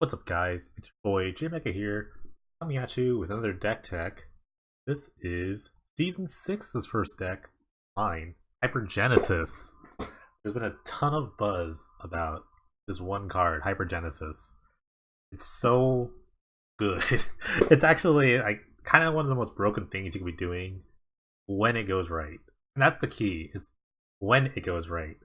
What's up, guys? It's your boy JMecha here, coming at you with another deck tech. This is Season 6's first deck, mine, Hypergenesis. There's been a ton of buzz about this one card, Hypergenesis. It's so good. It's actually like kind of one of the most broken things you can be doing when it goes right. And that's the key. It's when it goes right.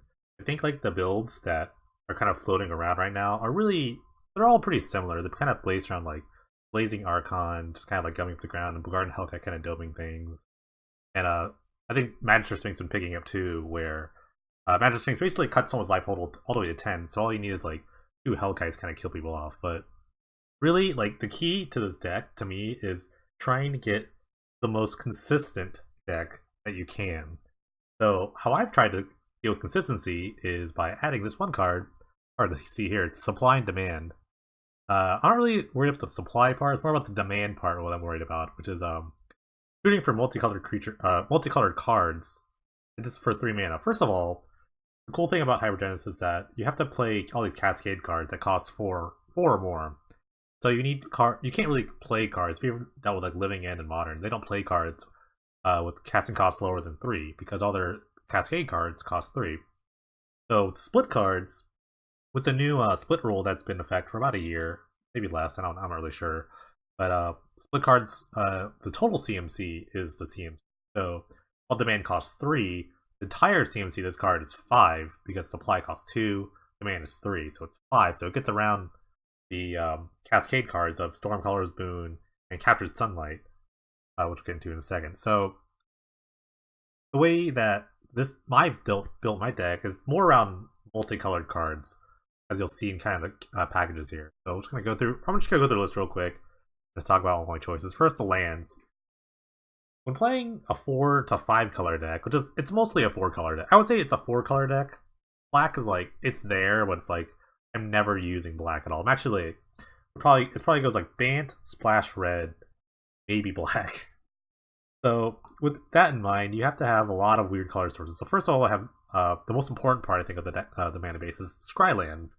I think like the builds that are kind of floating around right now are really they're all pretty similar. They're kind of based around like Blazing Archon, just kind of like gumming up the ground, and Garden Hellcat kind of doming things. And I think Magister Sphinx been picking up too, where Magister Sphinx basically cuts someone's life all the way to 10, so all you need is like two Hellkites kind of kill people off. But really, like the key to this deck to me is trying to get the most consistent deck that you can. So how I've tried to deal with consistency is by adding this one card, hard to see here, it's Supply and Demand. I'm not really worried about the supply part. It's more about the demand part. What I'm worried about, which is shooting for multicolored cards, just for 3 mana. First of all, the cool thing about Hypergenesis is that you have to play all these Cascade cards that cost four or more. So you need You can't really play cards. If you've dealt with like Living End and Modern, they don't play cards with casting costs lower than 3 because all their Cascade cards cost 3. So the split cards, with the new split rule that's been in effect for about a year, maybe less. I'm not really sure. But split cards, the total CMC is the CMC. So while demand costs 3, the entire CMC of this card is 5 because supply costs 2, demand is 3, so it's 5. So it gets around the Cascade cards of Stormcaller's Boon and Captured Sunlight, which we'll get into in a second. So the way that I've built my deck is more around multicolored cards, as you'll see in kind of the packages here. So I'm just gonna go through the list real quick. Let's talk about all my choices. First, the lands. When playing a 4 to 5 color deck, it's mostly a 4 color deck. I would say it's a 4 color deck. Black is like it's there, but it's like I'm never using black at all. I'm actually it probably goes like Bant, Splash Red, maybe black. So with that in mind, you have to have a lot of weird color sources. So first of all, I have the most important part I think of the mana base is Scrylands,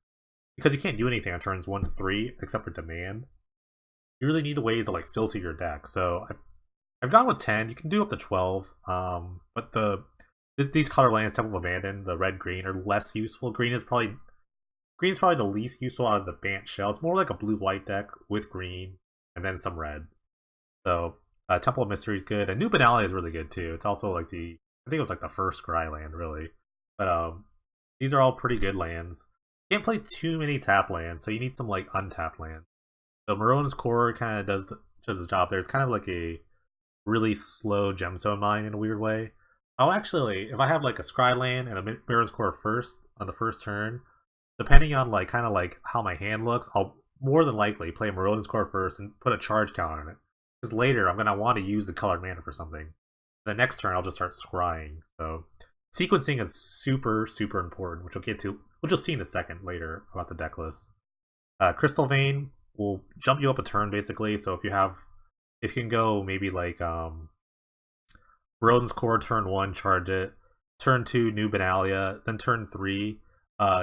because you can't do anything on turns 1 to 3 except for demand. You really need ways to like filter your deck. So I've gone with 10. You can do up to 12. But these color lands, Temple of Abandon, the red green, are less useful. Green is probably the least useful out of the Bant shell. It's more like a blue white deck with green and then some red. So Temple of Mystery is good, and New Benalia is really good too. It's also like I think it was like the first Scry land really. But these are all pretty good lands. You can't play too many tap lands, so you need some like untapped lands. So Marone's Core kind of does the job there. It's kind of like a really slow gemstone mine in a weird way. I'll actually, if I have like a Scry land and a Marone's Core first on the first turn, depending on like kind of like how my hand looks, I'll more than likely play Marone's Core first and put a charge counter on it. Because later I'm gonna want to use the colored mana for something. The next turn I'll just start scrying. So sequencing is super important, which you'll see in a second later about the deck list. Crystal Vein will jump you up a turn basically. So if you can go maybe like Rodin's Core turn 1, charge it. Turn 2, New Benalia. Then turn 3,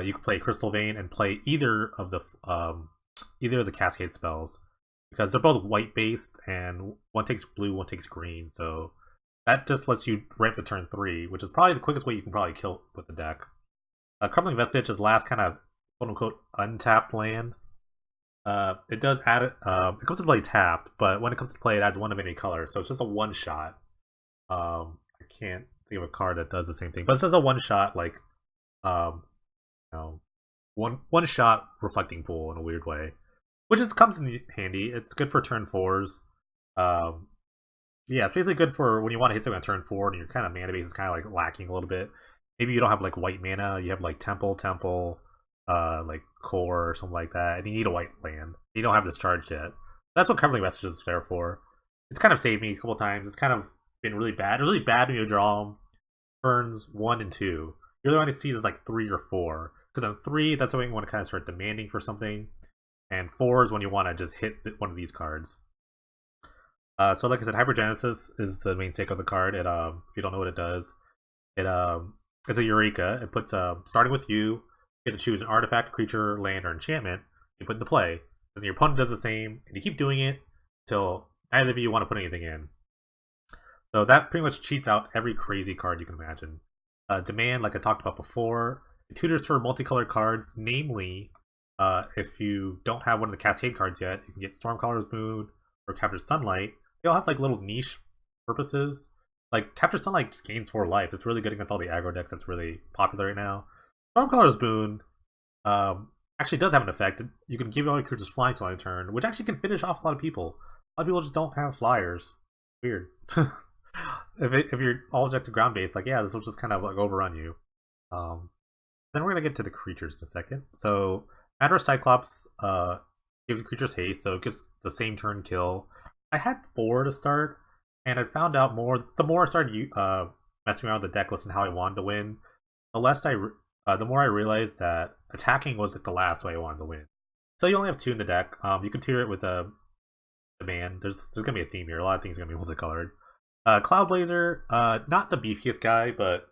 you can play Crystal Vein and play either of the Cascade spells, because they're both white based and one takes blue, one takes green. So that just lets you ramp to turn 3, which is probably the quickest way you can probably kill with the deck. Crumbling Vestige is the last kind of quote unquote untapped land. It does add it. It comes to play tapped, but when it comes to play, it adds 1 of any color, so it's just a 1-shot. I can't think of a card that does the same thing, but it's just a 1-shot, like one shot reflecting pool in a weird way, which comes in handy. It's good for turn 4s. Yeah, it's basically good for when you want to hit something on turn 4 and your kind of mana base is kind of like lacking a little bit. Maybe you don't have like white mana, you have like temple, like core or something like that, and you need a white land. You don't have this charged yet. That's what Crumbling Message is there for. It's kind of saved me a couple times. It's kind of been really bad. It's really bad when you draw them turns 1 and 2. You really want to see this like 3 or 4, because on 3, that's when you want to kind of start demanding for something, and 4 is when you want to just hit one of these cards. So like I said, Hypergenesis is the mainstay of the card. It if you don't know what it does, it's a Eureka. It puts starting with you have to choose an artifact, creature, land, or enchantment you put into play. and your opponent does the same, and you keep doing it until neither of you want to put anything in. So that pretty much cheats out every crazy card you can imagine. Demand, like I talked about before, it tutors for multicolored cards, namely, if you don't have one of the Cascade cards yet, you can get Stormcaller's Moon or Capture Sunlight. They all have like little niche purposes. Like Capture Sunlight just gains 4 life. It's really good against all the aggro decks that's really popular right now. Stormcaller's Boon actually does have an effect. You can give all your creatures flying till end turn, which actually can finish off a lot of people. A lot of people just don't have flyers. Weird. if your all decks are ground based, like yeah, this will just kind of like overrun you. Then we're gonna get to the creatures in a second. So Matter Cyclops gives creatures haste, so it gets the same turn kill. I had 4 to start, and I found out more. The more I started messing around with the deck list and how I wanted to win, the more I realized that attacking was like the last way I wanted to win. So you only have 2 in the deck. You can tutor it with a demand. There's gonna be a theme here. A lot of things are gonna be multicolored. Cloudblazer, not the beefiest guy, but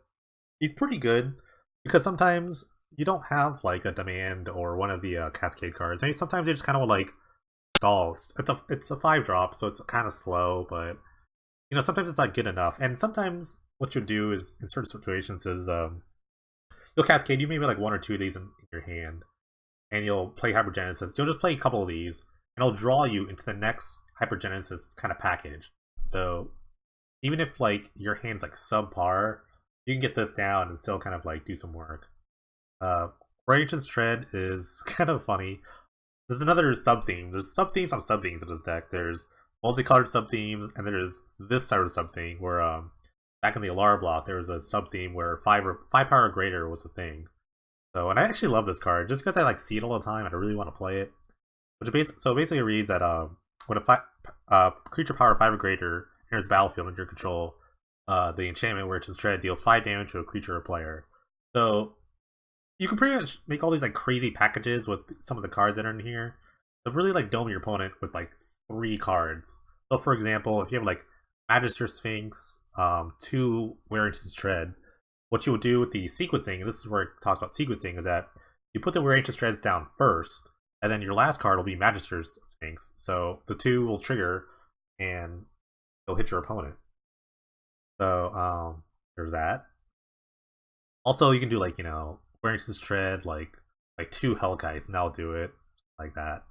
he's pretty good because sometimes you don't have like a demand or one of the Cascade cards. Maybe sometimes you just kind of like stall. It's a 5-drop, so it's kind of slow, but you know sometimes it's not good enough. And sometimes what you'll do is in certain situations is you'll Cascade. You maybe like 1 or 2 of these in your hand, and you'll play Hypergenesis. You'll just play a couple of these, and it'll draw you into the next Hypergenesis kind of package. So even if like your hand's like subpar, you can get this down and still kind of like do some work. Raging's Tread is kind of funny. There's another sub-theme. There's sub-themes on sub-themes in this deck. There's multicolored sub-themes, and there's this sort of sub-theme where back in the Alara block there was a sub-theme where 5 power or greater was a thing. So, and I actually love this card just because I like see it all the time and I really want to play it. So basically it reads that when a creature power 5 or greater enters the battlefield under your control, the enchantment Raging's Tread deals 5 damage to a creature or player. So you can pretty much make all these like crazy packages with some of the cards that are in here. So really like dome your opponent with like 3 cards. So for example, if you have like Magister Sphinx, 2 Raging's Tread, what you would do with the sequencing, and this is where it talks about sequencing, is that you put the Raging's Treads down first, and then your last card will be Magister's Sphinx. So the 2 will trigger, and they'll hit your opponent. So there's that. Also, you can do like, you know, Raging's Tread, like 2 Hellkites, and that'll do it like that.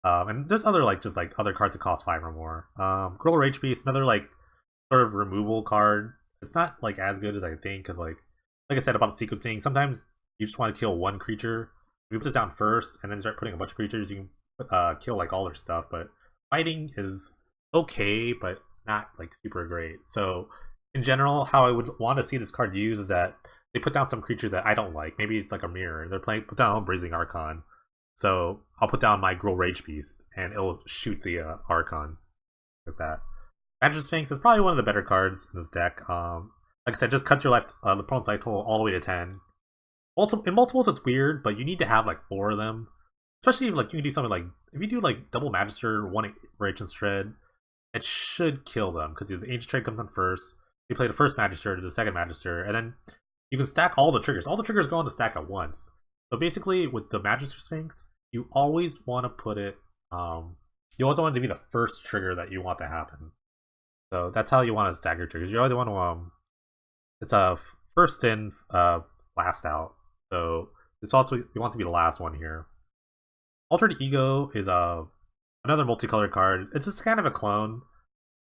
And there's other like just like other cards that cost 5 or more. Girl Rage Beast, another like sort of removal card. It's not like as good as I think, because like I said about the sequencing, sometimes you just want to kill one creature. If you put this down first and then start putting a bunch of creatures, you can kill like all their stuff. But fighting is okay, but not like super great. So in general, how I would want to see this card used is that they put down some creature that I don't like. Maybe it's like a mirror. They're put down Brazen Archon. So I'll put down my Girl Rage Beast, and it'll shoot the Archon like that. Magister Sphinx is probably one of the better cards in this deck. Like I said, just cut your the opponent's life total all the way to 10. In multiples, it's weird, but you need to have like 4 of them. Especially if like you can do something like if you do like double Magister, 1 Raging's Tread, it should kill them because the Ancient Tread comes on first. You play the first Magister to the second Magister, and then you can stack all the triggers. All the triggers go on to stack at once. So basically, with the Magister Sphinx, you always want to put it. You always want it to be the first trigger that you want to happen. So that's how you want to stack your triggers. You always want to it's a first in, last out. So this also you want to be the last one here. Altered Ego is another multicolored card. It's just kind of a clone.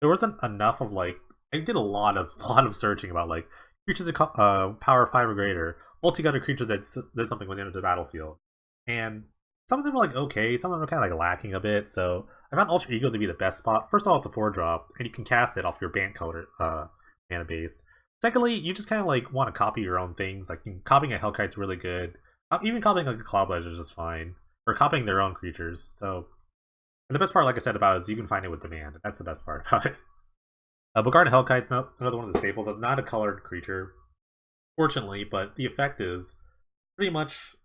There wasn't enough of like I did a lot of searching about like creatures of power 5 or greater, multicolored creatures that did something when they enter the battlefield, and some of them are like okay, some of them are kind of like lacking a bit. So I found Altered Ego to be the best spot. First of all, it's a 4-drop, and you can cast it off your band color mana base. Secondly, you just kind of like want to copy your own things. Like copying a Hellkite's really good. Even copying like a Cloudblazer is just fine. Or copying their own creatures. So, and the best part, like I said, about it is you can find it with demand. That's the best part about it. Bogarted Hellkite's another one of the staples. It's not a colored creature, fortunately, but the effect is pretty much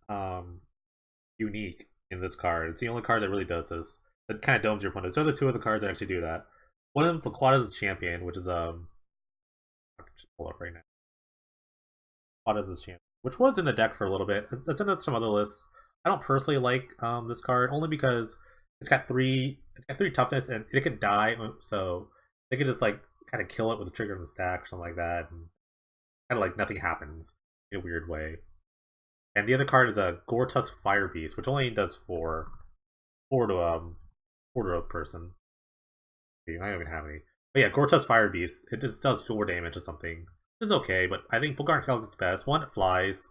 unique in this card. It's the only card that really does this. That kind of domes your opponent. There's other 2 other cards that actually do that. One of them is Laquada's Champion, which is I can just pull up right now. Laquada's Champion, which was in the deck for a little bit. It's in some other lists. I don't personally like this card only because it's got three toughness, and it could die, so they could just like kind of kill it with a trigger in the stack or something like that, and kind of like nothing happens in a weird way. And the other card is a Gortusk Fire Beast, which only does four to a person. I don't even have any. But yeah, Gortusk Fire Beast, it just does 4 damage or something. It's okay, but I think Bulgarian Calc is best. 1, it flies.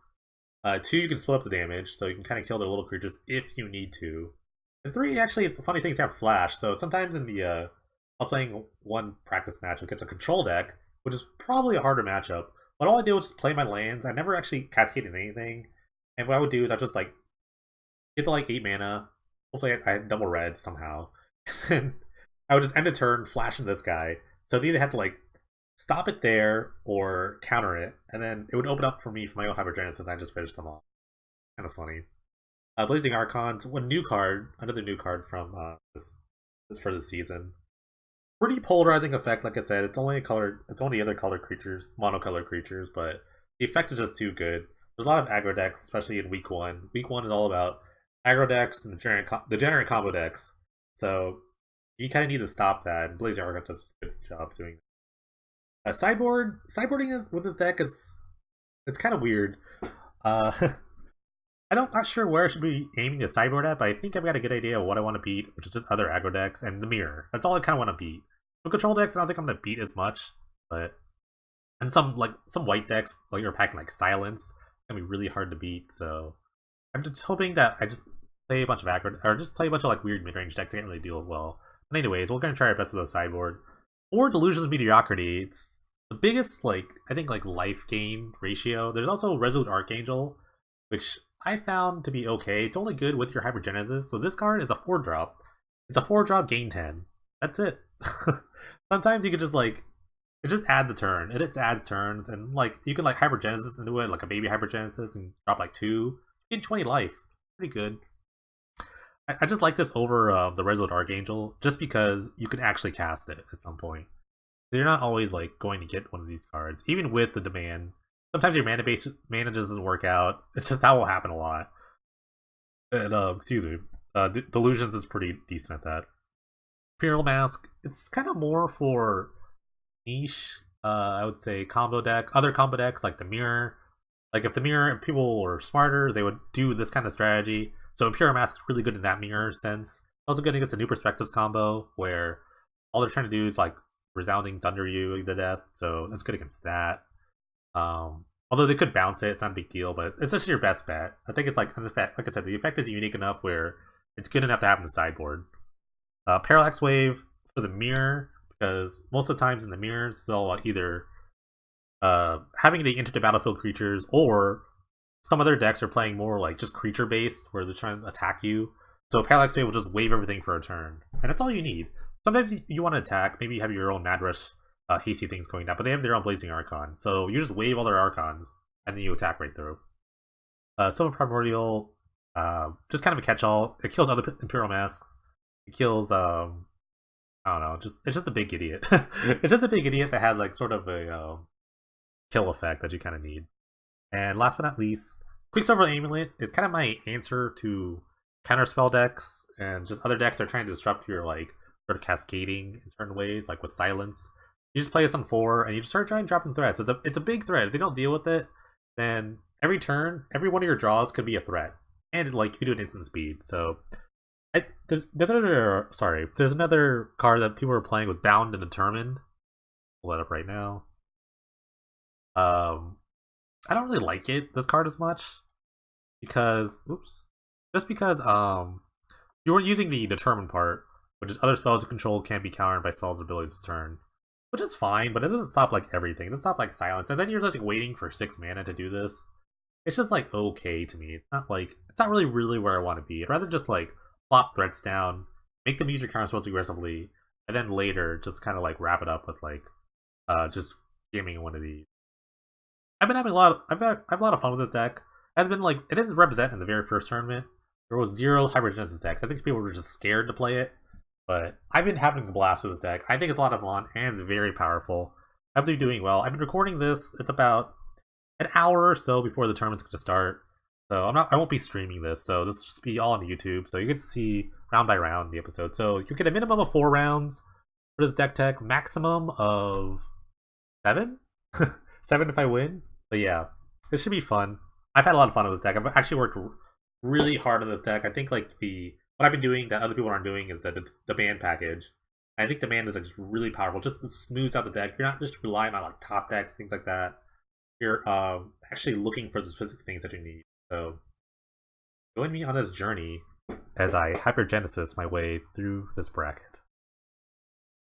2, you can split up the damage, so you can kind of kill their little creatures if you need to. And 3, actually, it's a funny thing to have Flash. So sometimes in the I was playing one practice match against a control deck, which is probably a harder matchup. But all I did was just play my lands. I never actually cascaded anything. And what I would do is I'd just like get to like 8 mana. Hopefully I had double red somehow. And I would just end a turn, flash into this guy. So they either had to like stop it there or counter it, and then it would open up for me for my own Hypergenesis, and I just finished them off. Kind of funny. Blazing Archons, another new card from this for this season. Pretty polarizing effect, like I said. It's only other colored creatures, monocolored creatures, but the effect is just too good. There's a lot of aggro decks, especially in week 1. Week 1 is all about aggro decks and degenerate combo decks. So you kind of need to stop that, and Blazing Archon does a good job doing that. Sideboarding with this deck it's kind of weird. I'm not sure where I should be aiming to sideboard at, but I think I've got a good idea of what I want to beat, which is just other aggro decks and the mirror. That's all I kind of want to beat. For control decks, I don't think I'm going to beat as much, but and some white decks, like you're packing like Silence, it's gonna be really hard to beat. So I'm just hoping that I just play a bunch of aggro, or just play a bunch of like weird mid-range decks. I can't really deal with well. But anyways, we're gonna try our best with the sideboard. Or Delusions of Mediocrity. It's the biggest I think life gain ratio. There's also Resolute Archangel, which I found to be okay. It's only good with your Hypergenesis. So this card is a 4-drop. It's a 4-drop gain 10. That's it. Sometimes you could just it just adds a turn. It adds turns, and you can Hypergenesis into it, like a baby Hypergenesis, and drop 2. You get 20 life. Pretty good. I just like this over the Resolute Archangel, just because you can actually cast it at some point. You're not always going to get one of these cards, even with the demand. Sometimes your mana just doesn't work out. It's just that will happen a lot. And excuse me, Delusions is pretty decent at that. Imperial Mask, it's kind of more for niche. I would say other combo decks like the Mirror. If the Mirror and people were smarter, they would do this kind of strategy. So Imperial Mask is really good in that Mirror sense. Also good against a New Perspectives combo where all they're trying to do is resounding thunder you to death. So that's good against that. Although they could bounce it, it's not a big deal, but it's just your best bet. I think it's like I said, the effect is unique enough where it's good enough to have in the sideboard. Parallax Wave for the Mirror, because most of the times in the mirrors they'll either having the enter the battlefield creatures, or some other decks are playing more just creature based where they're trying to attack you. So Parallax Wave will just wave everything for a turn, and that's all you need. Sometimes you want to attack, maybe you have your own Mad Rush hasty things going down, but they have their own Blazing Archon, so you just wave all their Archons and then you attack right through. Silver Primordial, just kind of a catch-all. It kills other Imperial Masks. It kills I don't know, it's just a big idiot. It's just a big idiot that has sort of a kill effect that you kind of need. And last but not least, Quicksilver Amulet is kind of my answer to counterspell decks and just other decks that are trying to disrupt your sort of cascading in certain ways, like with Silence. You just play this on 4 and you just start trying dropping threats. It's a big threat. If they don't deal with it, then every turn, every one of your draws could be a threat, and you can do it instant speed. So there's another card that people are playing with Bound and Determined. Pull that up right now. I don't really like this card as much because you weren't using the Determined part, which is other spells you control can't be countered by spells or abilities this turn, which is fine, but it doesn't stop everything. It doesn't stop Silence, and then you're just waiting for 6 mana to do this. It's just okay to me. It's not really where I want to be. I'd rather just plop threats down, make them use your counter spells aggressively, and then later just kind of wrap it up with just jamming one of these. I've had a lot of fun with this deck. It didn't represent in the very first tournament. There was 0 Hypergenesis decks. I think people were just scared to play it, but I've been having a blast with this deck. I think it's a lot of fun and it's very powerful. I've been doing well. I've been recording this. It's about an hour or so before the tournament's going to start. So I won't be streaming this, so this will just be all on YouTube. So you get to see round by round the episode. So you get a minimum of 4 rounds for this deck tech, maximum of 7? 7 if I win. But yeah, it should be fun. I've had a lot of fun with this deck. I've actually worked really hard on this deck. I think like what I've been doing that other people aren't doing is the band package. I think the band is like really powerful. Just to smooth out the deck. You're not just relying on like top decks, things like that. You're actually looking for the specific things that you need. So join me on this journey as I hypergenesis my way through this bracket.